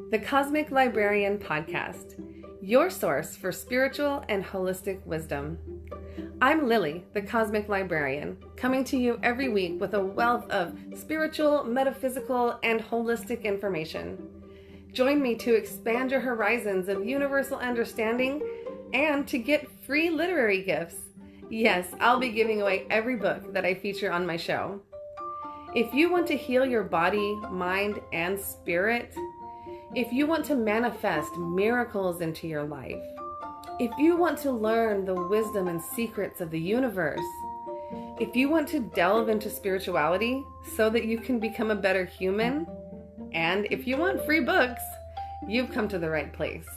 the Cosmic Librarian Podcast, your source for spiritual and holistic wisdom. I'm Lily, the Cosmic Librarian, coming to you every week with a wealth of spiritual, metaphysical, and holistic information. Join me to expand your horizons of universal understanding and to get free literary gifts. Yes, I'll be giving away every book that I feature on my show. If you want to heal your body, mind, and spirit, if you want to manifest miracles into your life, if you want to learn the wisdom and secrets of the universe, if you want to delve into spirituality so that you can become a better human, and if you want free books, you've come to the right place.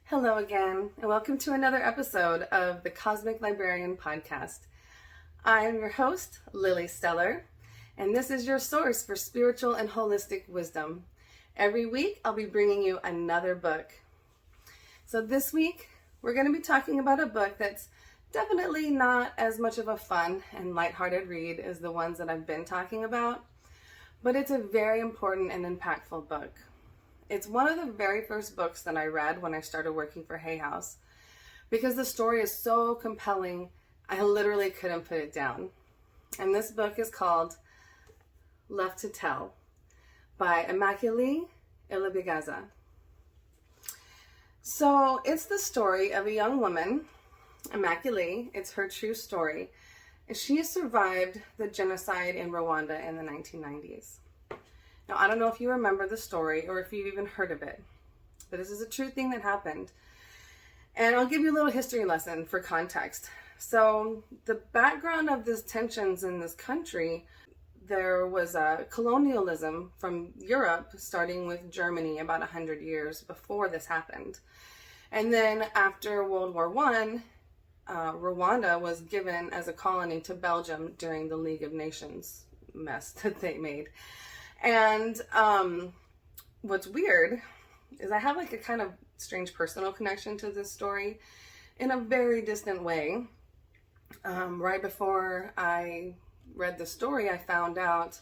Hello again, and welcome to another episode of the Cosmic Librarian Podcast. I am your host, Lily Stellar, and this is your source for spiritual and holistic wisdom. Every week, I'll be bringing you another book. So this week, we're going to be talking about a book that's definitely not as much of a fun and lighthearted read as the ones that I've been talking about, but it's a very important and impactful book. It's one of the very first books that I read when I started working for Hay House, because the story is so compelling, I literally couldn't put it down. And this book is called Left to Tell by Immaculee Ilibagiza. So it's the story of a young woman, Immaculee. It's her true story. She survived the genocide in Rwanda in the 1990s. Now, I don't know if you remember the story or if you've even heard of it, but this is a true thing that happened. And I'll give you a little history lesson for context. So the background of these tensions in this country, there was a colonialism from Europe, starting with Germany about 100 years before this happened. And then after World War I, Rwanda was given as a colony to Belgium during the League of Nations mess that they made. And what's weird is I have like a kind of strange personal connection to this story in a very distant way. Right before I read the story, I found out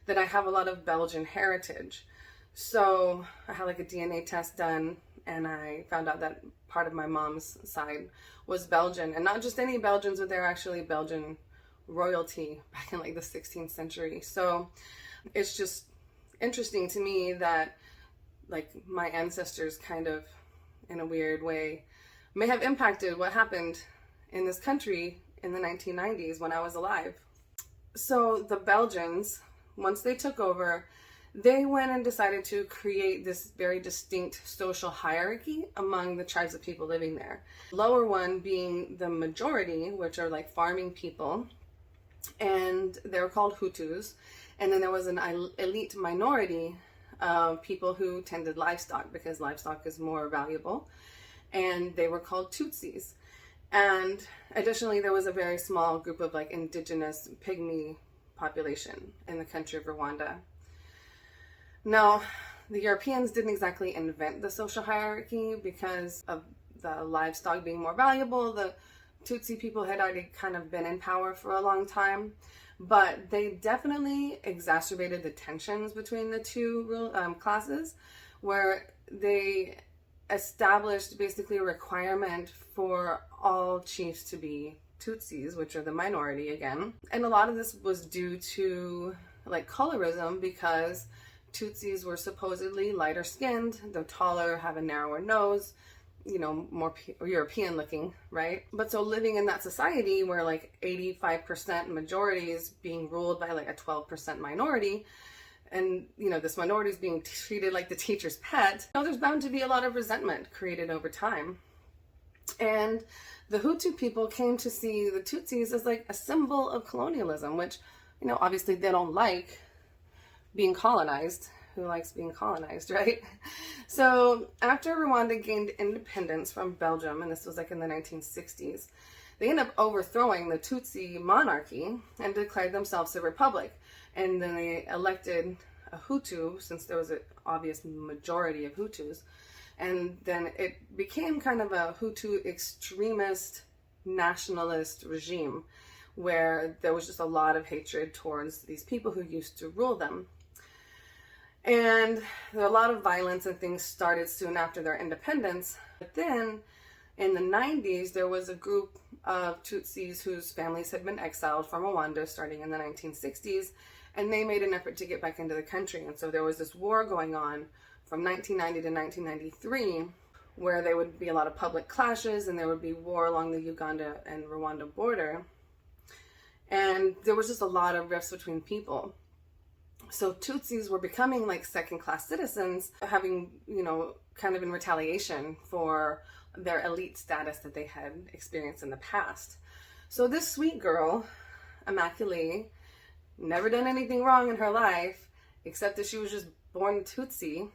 that I have a lot of Belgian heritage. So I had like a DNA test done, and I found out that part of my mom's side was Belgian, and not just any Belgians, but they're actually Belgian royalty back in like the 16th century. So it's just interesting to me that like my ancestors kind of in a weird way may have impacted what happened in this country in the 1990s when I was alive. So the Belgians, once they took over, they went and decided to create this very distinct social hierarchy among the tribes of people living there. Lower one being the majority, which are like farming people, and they were called Hutus. And then there was an elite minority of people who tended livestock because livestock is more valuable, and they were called Tutsis. And additionally, there was a very small group of like indigenous pygmy population in the country of Rwanda. Now, the Europeans didn't exactly invent the social hierarchy because of the livestock being more valuable. The Tutsi people had already kind of been in power for a long time, but they definitely exacerbated the tensions between the two classes, where they established basically a requirement for all chiefs to be Tutsis, which are the minority again. And a lot of this was due to like colorism, because Tutsis were supposedly lighter skinned, they're taller, have a narrower nose, you know, more European looking, right? But so living in that society where like 85% majority is being ruled by like a 12% minority, and you know, this minority is being treated like the teacher's pet, you know, there's bound to be a lot of resentment created over time. And the Hutu people came to see the Tutsis as like a symbol of colonialism, which, you know, obviously they don't like being colonized. Who likes being colonized, right? So after Rwanda gained independence from Belgium, and this was like in the 1960s, they ended up overthrowing the Tutsi monarchy and declared themselves a republic. And then they elected a Hutu, since there was an obvious majority of Hutus. And then it became kind of a Hutu extremist nationalist regime, where there was just a lot of hatred towards these people who used to rule them. And there were a lot of violence and things started soon after their independence. But then in the 90s, there was a group of Tutsis whose families had been exiled from Rwanda starting in the 1960s, and they made an effort to get back into the country. And so there was this war going on from 1990 to 1993, where there would be a lot of public clashes and there would be war along the Uganda and Rwanda border. And there was just a lot of rifts between people. So Tutsis were becoming like second-class citizens, having, kind of in retaliation for their elite status that they had experienced in the past. So this sweet girl, Immaculee, never done anything wrong in her life, except that she was just born Tutsi.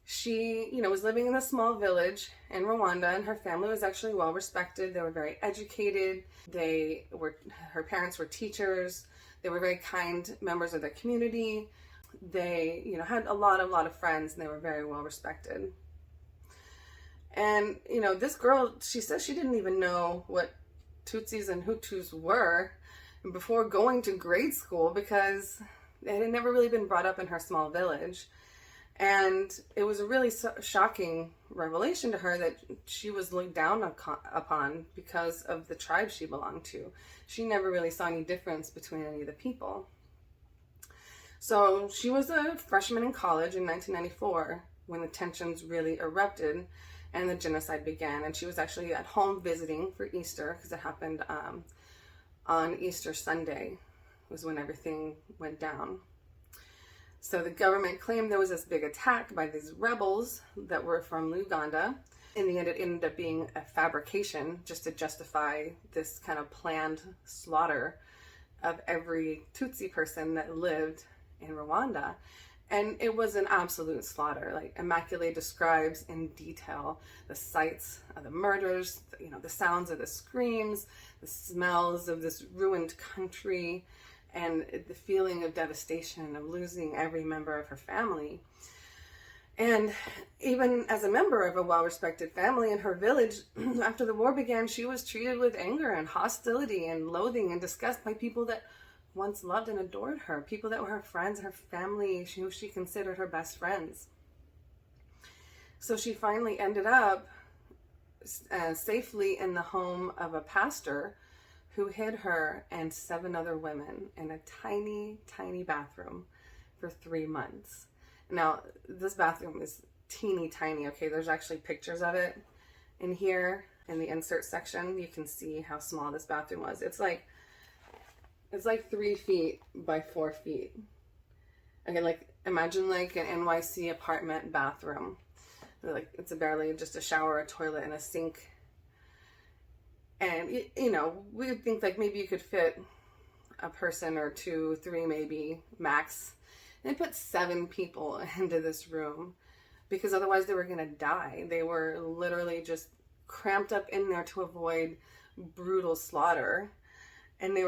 She, was living in a small village in Rwanda, and her family was actually well respected. They were very educated. Her parents were teachers. They were very kind members of the community. They, had a lot of friends, and they were very well respected. And, this girl, she says she didn't even know what Tutsis and Hutus were before going to grade school, because it had never really been brought up in her small village. And it was a really shocking revelation to her that she was looked down upon because of the tribe she belonged to. She never really saw any difference between any of the people. So she was a freshman in college in 1994 when the tensions really erupted and the genocide began. And she was actually at home visiting for Easter, because it happened on Easter Sunday was when everything went down. So the government claimed there was this big attack by these rebels that were from Uganda. In the end, it ended up being a fabrication just to justify this kind of planned slaughter of every Tutsi person that lived in Rwanda. And it was an absolute slaughter. Like Immaculee describes in detail the sights of the murders, the sounds of the screams, the smells of this ruined country, and the feeling of devastation of losing every member of her family. And even as a member of a well-respected family in her village, after the war began, she was treated with anger and hostility and loathing and disgust by people that once loved and adored her, people that were her friends, her family, who she considered her best friends. So she finally ended up safely in the home of a pastor who hid her and 7 other women in a tiny, tiny bathroom for 3 months. Now, this bathroom is teeny tiny, okay? There's actually pictures of it in here in the insert section. You can see how small this bathroom was. It's like 3 feet by 4 feet. Okay, imagine like an NYC apartment bathroom. It's barely just a shower, a toilet, and a sink. And, we would think maybe you could fit a person or 2, 3 maybe, max. And they put 7 people into this room because otherwise they were going to die. They were literally just cramped up in there to avoid brutal slaughter. And they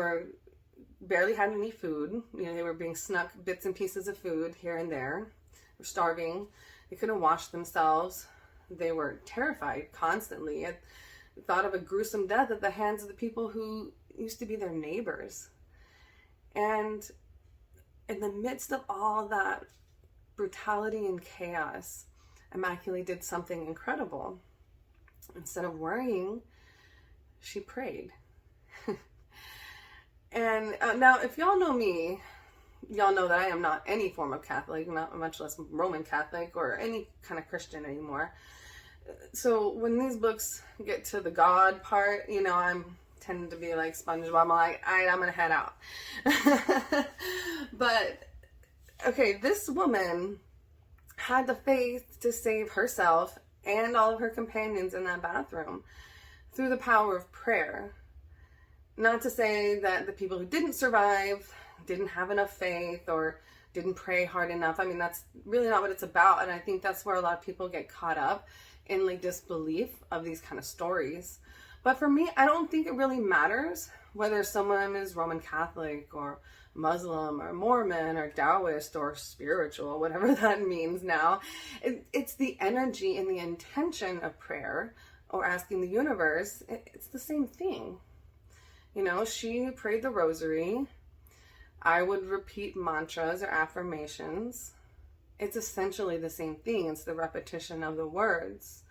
barely had any food. They were being snuck bits and pieces of food here and there. They were starving. They couldn't wash themselves. They were terrified constantly. Thought of a gruesome death at the hands of the people who used to be their neighbors. And in the midst of all that brutality and chaos, Immaculee did something incredible. Instead of worrying, she prayed. And now, if y'all know me, y'all know that I am not any form of Catholic, not much less Roman Catholic or any kind of Christian anymore. So when these books get to the God part, I tend to be like SpongeBob. I'm like, all right, I'm going to head out. But, okay, this woman had the faith to save herself and all of her companions in that bathroom through the power of prayer. Not to say that the people who didn't survive didn't have enough faith or didn't pray hard enough. I mean, that's really not what it's about. And I think that's where a lot of people get caught up in disbelief of these kind of stories. But for me, I don't think it really matters whether someone is Roman Catholic or Muslim or Mormon or Taoist or spiritual, whatever that means now. It's the energy and the intention of prayer or asking the universe. It's the same thing. You know, she prayed the rosary. I would repeat mantras or affirmations. It's essentially the same thing. It's the repetition of the words.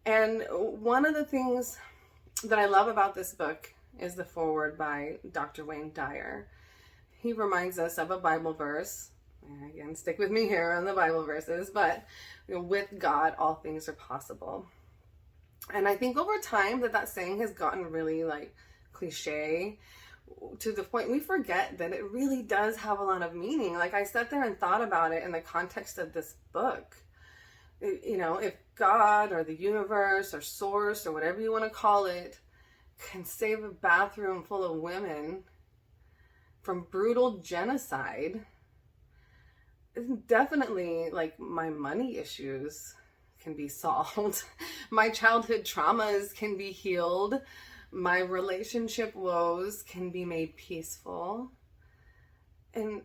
And one of the things that I love about this book is the foreword by Dr. Wayne Dyer. He reminds us of a Bible verse. Again, stick with me here on the Bible verses, but with God, all things are possible. And I think over time that saying has gotten really like cliche to the point we forget that it really does have a lot of meaning. Like I sat there and thought about it in the context of this book. You know, if God or the universe or source or whatever you want to call it can save a bathroom full of women from brutal genocide, definitely like my money issues can be solved. My childhood traumas can be healed. My relationship woes can be made peaceful. And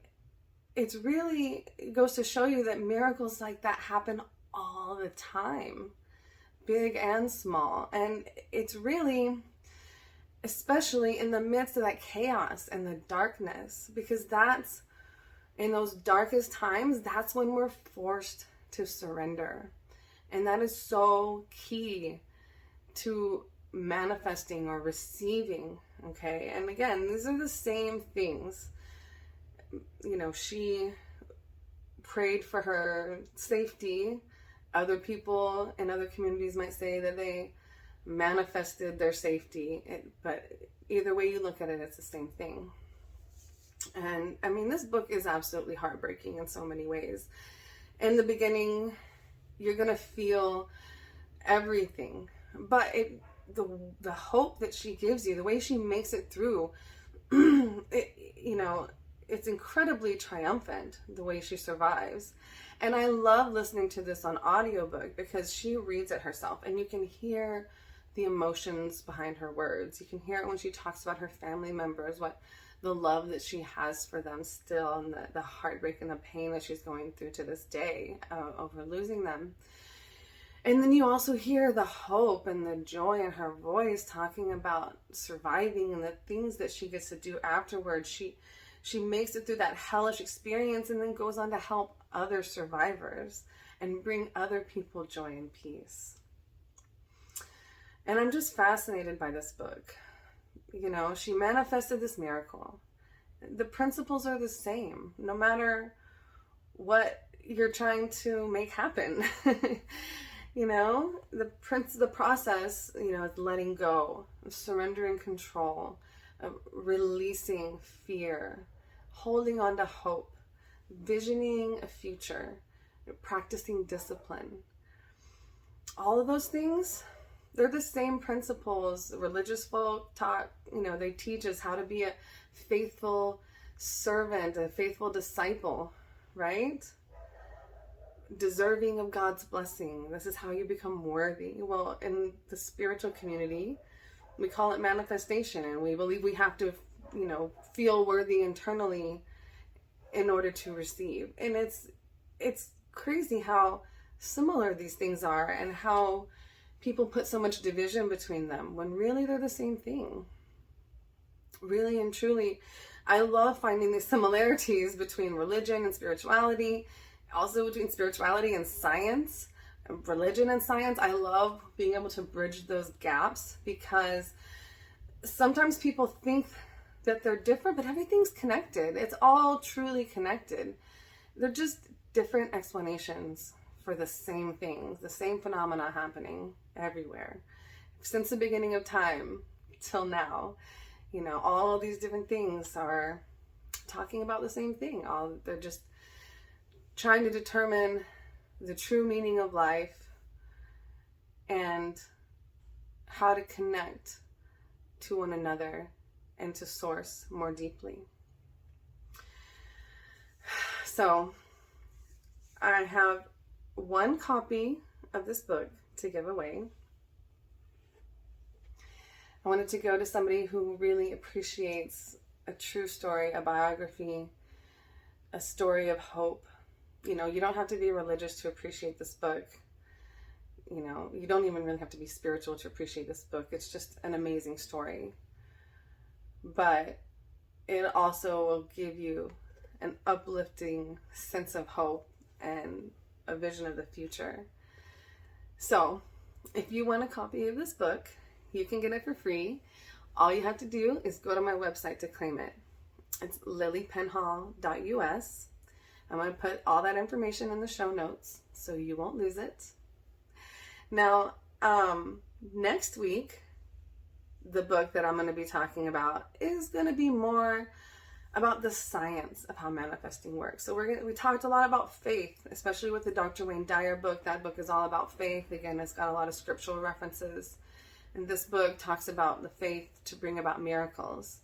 it goes to show you that miracles like that happen all the time, big and small. And it's really, especially in the midst of that chaos and the darkness, because that's, in those darkest times, that's when we're forced to surrender. And that is so key to manifesting or receiving, okay? And again, these are the same things. You know, she prayed for her safety. Other people in other communities might say that they manifested their safety. But either way you look at it, it's the same thing. And I mean, this book is absolutely heartbreaking in so many ways. In the beginning, you're going to feel everything. But the hope that she gives you, the way she makes it through, it's incredibly triumphant, the way she survives. And I love listening to this on audiobook because she reads it herself and you can hear the emotions behind her words. You can hear it when she talks about her family members, what the love that she has for them still, and the heartbreak and the pain that she's going through to this day over losing them. And then you also hear the hope and the joy in her voice talking about surviving and the things that she gets to do afterwards. She makes it through that hellish experience and then goes on to help other survivors and bring other people joy and peace. And I'm just fascinated by this book. You know, she manifested this miracle. The principles are the same, no matter what you're trying to make happen. You know, the process, you know, is letting go, surrendering control, releasing fear, holding on to hope, visioning a future, practicing discipline. All of those things, they're the same principles. Religious folk taught, you know, they teach us how to be a faithful servant, a faithful disciple, right? Deserving of God's blessing. This is how you become worthy. Well, in the spiritual community, we call it manifestation, and we believe we have to, you know, feel worthy internally in order to receive. And it's crazy how similar these things are and how people put so much division between them when really they're the same thing. Really and truly, I love finding these similarities between religion and spirituality, also between spirituality and science, religion and science. I love being able to bridge those gaps because sometimes people think that they're different, but everything's connected. It's all truly connected. They're just different explanations for the same things, the same phenomena happening everywhere. Since the beginning of time till now, you know, all of these different things are talking about the same thing. They're just trying to determine the true meaning of life and how to connect to one another and to source more deeply. So I have one copy of this book to give away. I wanted to go to somebody who really appreciates a true story, a biography, a story of hope. You know, you don't have to be religious to appreciate this book. You know, you don't even really have to be spiritual to appreciate this book. It's just an amazing story. but it also will give you an uplifting sense of hope and a vision of the future. So, if you want a copy of this book, you can get it for free. All you have to do is go to my website to claim it. It's lilypenhall.us. I'm going to put all that information in the show notes so you won't lose it. Now, next week, the book that I'm going to be talking about is going to be more about the science of how manifesting works. So we talked a lot about faith, especially with the Dr. Wayne Dyer book. That book is all about faith. Again, it's got a lot of scriptural references. And this book talks about the faith to bring about miracles.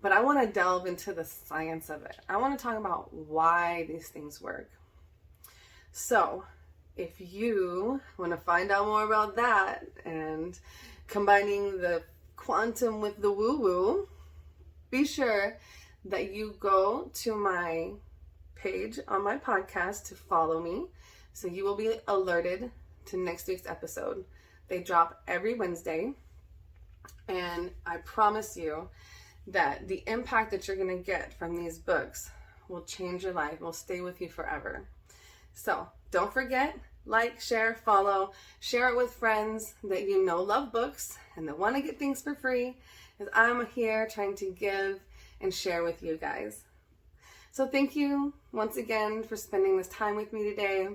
But I want to delve into the science of it. I want to talk about why these things work. So, if you want to find out more about that and combining the quantum with the woo-woo, be sure that you go to my page on my podcast to follow me, so you will be alerted to next week's episode. They drop every Wednesday, and I promise you that the impact that you're going to get from these books will change your life, will stay with you forever. So don't forget, like, share, follow, share it with friends that you know love books and that want to get things for free, because I'm here trying to give and share with you guys. So thank you once again for spending this time with me today.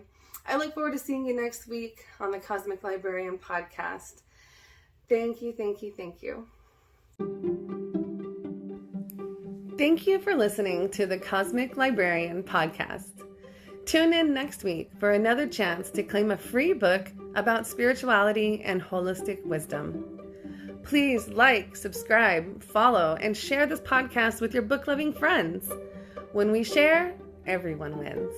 I look forward to seeing you next week on the Cosmic Librarian Podcast. Thank you, thank you, thank you. Thank you for listening to the Cosmic Librarian Podcast. Tune in next week for another chance to claim a free book about spirituality and holistic wisdom. Please like, subscribe, follow, and share this podcast with your book-loving friends. When we share, everyone wins.